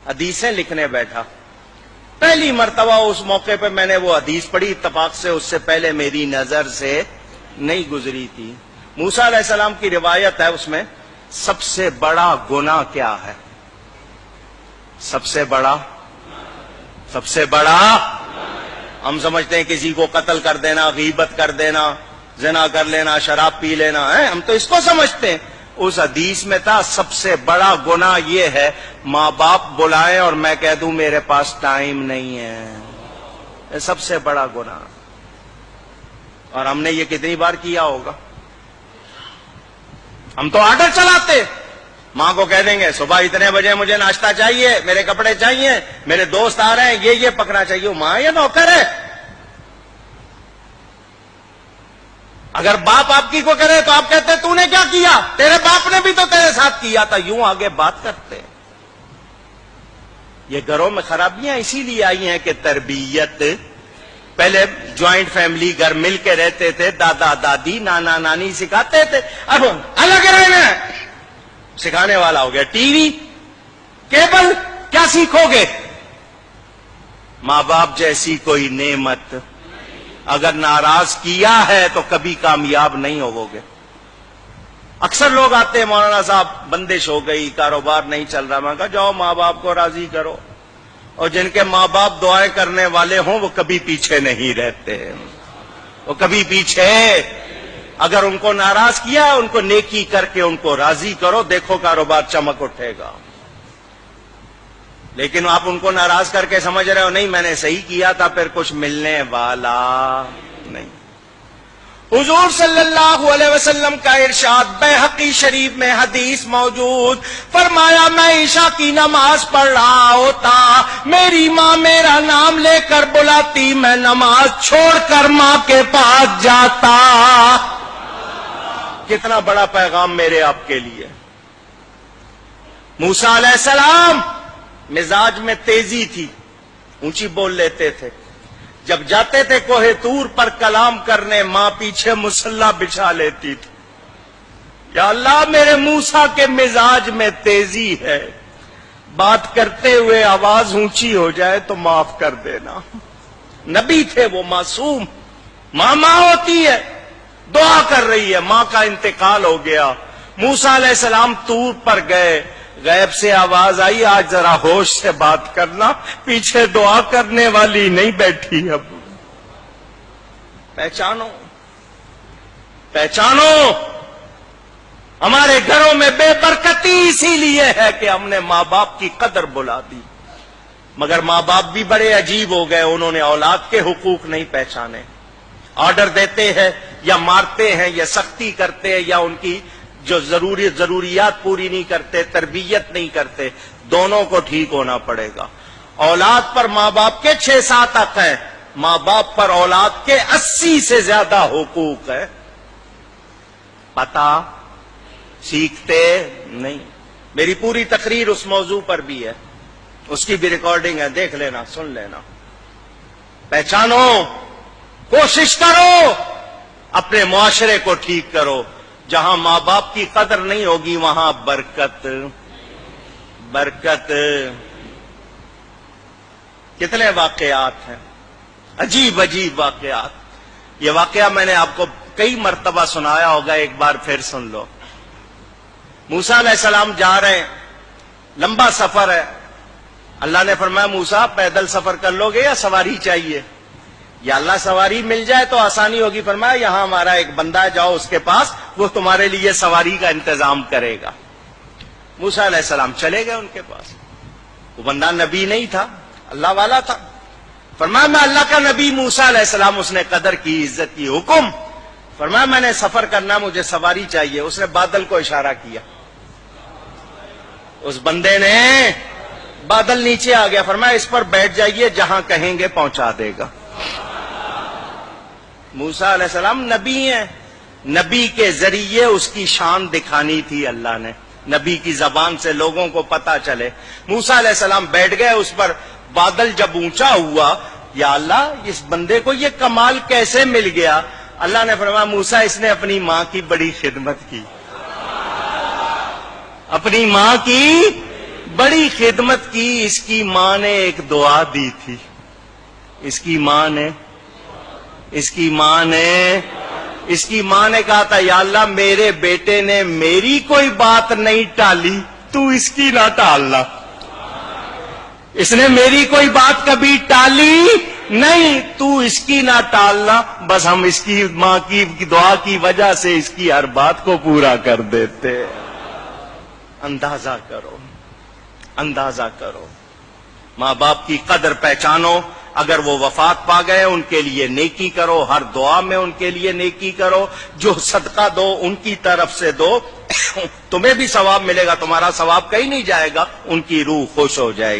حدیثیں لکھنے بیٹھا. پہلی مرتبہ اس موقع پہ میں نے وہ حدیث پڑھی، اتفاق سے اس سے پہلے میری نظر سے نہیں گزری تھی. موسیٰ علیہ السلام کی روایت ہے، اس میں سب سے بڑا گناہ کیا ہے؟ سب سے بڑا ہم سمجھتے ہیں کسی کو قتل کر دینا، غیبت کر دینا، زنا کر لینا، شراب پی لینا ہے، ہم تو اس کو سمجھتے ہیں. اس حدیث میں تھا سب سے بڑا گناہ یہ ہے ماں باپ بلائیں اور میں کہہ دوں میرے پاس ٹائم نہیں ہے. یہ سب سے بڑا گناہ. اور ہم نے یہ کتنی بار کیا ہوگا؟ ہم تو آرڈر چلاتے، ماں کو کہہ دیں گے صبح اتنے بجے مجھے ناشتہ چاہیے، میرے کپڑے چاہیے، میرے دوست آ رہے ہیں، یہ پکنا چاہیے. ماں یہ نوکر ہے. اگر باپ آپ کی کو کرے تو آپ کہتے تو نے کیا کیا؟ تیرے باپ نے بھی تو تیرے ساتھ کیا تھا. یوں آگے بات کرتے. یہ گھروں میں خرابیاں اسی لیے آئی ہیں کہ تربیت، پہلے جوائنٹ فیملی گھر مل کے رہتے تھے، دادا دادی نانا نانی سکھاتے تھے. اب الگ رہنا ہے، سکھانے والا ہو گیا ٹی وی کیبل. کیا سیکھو گے؟ ماں باپ جیسی کوئی نعمت اگر ناراض کیا ہے تو کبھی کامیاب نہیں ہوگو گے. اکثر لوگ آتے ہیں مولانا صاحب بندش ہو گئی، کاروبار نہیں چل رہا. میں کہا جاؤ ماں باپ کو راضی کرو. اور جن کے ماں باپ دعائیں کرنے والے ہوں وہ کبھی پیچھے نہیں رہتے، وہ کبھی پیچھے. اگر ان کو ناراض کیا ان کو نیکی کر کے ان کو راضی کرو، دیکھو کاروبار چمک اٹھے گا. لیکن آپ ان کو ناراض کر کے سمجھ رہے ہو نہیں میں نے صحیح کیا تھا، پھر کچھ ملنے والا نہیں. حضور صلی اللہ علیہ وسلم کا ارشاد بیہقی شریف میں حدیث موجود، فرمایا میں عشاء کی نماز پڑھ رہا ہوتا، میری ماں میرا نام لے کر بلاتی، میں نماز چھوڑ کر ماں کے پاس جاتا. کتنا بڑا پیغام میرے آپ کے لیے. موسیٰ علیہ السلام مزاج میں تیزی تھی، اونچی بول لیتے تھے. جب جاتے تھے کوہ طور پر کلام کرنے، ماں پیچھے مصلی بچھا لیتی تھی. یا اللہ میرے موسیٰ کے مزاج میں تیزی ہے، بات کرتے ہوئے آواز اونچی ہو جائے تو معاف کر دینا. نبی تھے وہ معصوم. ماں ہوتی ہے، دعا کر رہی ہے، ماں کا انتقال ہو گیا. موسیٰ علیہ السلام طور پر گئے، غیب سے آواز آئی آج ذرا ہوش سے بات کرنا، پیچھے دعا کرنے والی نہیں بیٹھی. اب پہچانو ہمارے گھروں میں بے برکتی اسی لیے ہے کہ ہم نے ماں باپ کی قدر بلا دی. مگر ماں باپ بھی بڑے عجیب ہو گئے، انہوں نے اولاد کے حقوق نہیں پہچانے. آرڈر دیتے ہیں یا مارتے ہیں یا سختی کرتے ہیں یا ان کی جو ضروریات پوری نہیں کرتے، تربیت نہیں کرتے. دونوں کو ٹھیک ہونا پڑے گا. اولاد پر ماں باپ کے 6-7 حق ہیں، ماں باپ پر اولاد کے 80 سے زیادہ حقوق ہے. پتہ سیکھتے نہیں. میری پوری تقریر اس موضوع پر بھی ہے، اس کی بھی ریکارڈنگ ہے، دیکھ لینا، سن لینا. پہچانو، کوشش کرو، اپنے معاشرے کو ٹھیک کرو. جہاں ماں باپ کی قدر نہیں ہوگی وہاں برکت. کتنے واقعات ہیں، عجیب واقعات. یہ واقعہ میں نے آپ کو کئی مرتبہ سنایا ہوگا، ایک بار پھر سن لو. موسیٰ علیہ السلام جا رہے ہیں، لمبا سفر ہے. اللہ نے فرمایا موسیٰ پیدل سفر کر لو گے یا سواری چاہیے؟ یا اللہ سواری مل جائے تو آسانی ہوگی. فرمایا یہاں ہمارا ایک بندہ ہے، جاؤ اس کے پاس، وہ تمہارے لیے سواری کا انتظام کرے گا. موسیٰ علیہ السلام چلے گئے ان کے پاس. وہ بندہ نبی نہیں تھا، اللہ والا تھا. فرمایا میں اللہ کا نبی موسیٰ علیہ السلام. اس نے قدر کی، عزت کی. حکم. فرمایا میں نے سفر کرنا، مجھے سواری چاہیے. اس نے بادل کو اشارہ کیا، اس بندے نے بادل نیچے آ گیا. فرمایا اس پر بیٹھ جائیے، جہاں کہیں گے پہنچا دے گا. موسیٰ علیہ السلام نبی ہیں، نبی کے ذریعے اس کی شان دکھانی تھی اللہ نے، نبی کی زبان سے لوگوں کو پتا چلے. موسیٰ علیہ السلام بیٹھ گئے اس پر. بادل جب اونچا ہوا، یا اللہ اس بندے کو یہ کمال کیسے مل گیا؟ اللہ نے فرمایا موسیٰ اس نے اپنی ماں کی بڑی خدمت کی. اپنی ماں کی بڑی خدمت کی، اس کی ماں نے ایک دعا دی تھی، اس کی ماں نے کہا تھا یا اللہ میرے بیٹے نے میری کوئی بات نہیں ٹالی، تو اس کی نہ ٹالنا، اس نے میری کوئی بات کبھی ٹالی نہیں، تو اس کی نہ ٹالنا، بس ہم اس کی ماں کی دعا کی وجہ سے اس کی ہر بات کو پورا کر دیتے۔ اندازہ کرو، ماں باپ کی قدر پہچانو، اگر وہ وفات پا گئے ان کے لیے نیکی کرو، ہر دعا میں ان کے لیے نیکی کرو، جو صدقہ دو ان کی طرف سے دو، تمہیں بھی ثواب ملے گا، تمہارا ثواب کہیں نہیں جائے گا، ان کی روح خوش ہو جائے گی۔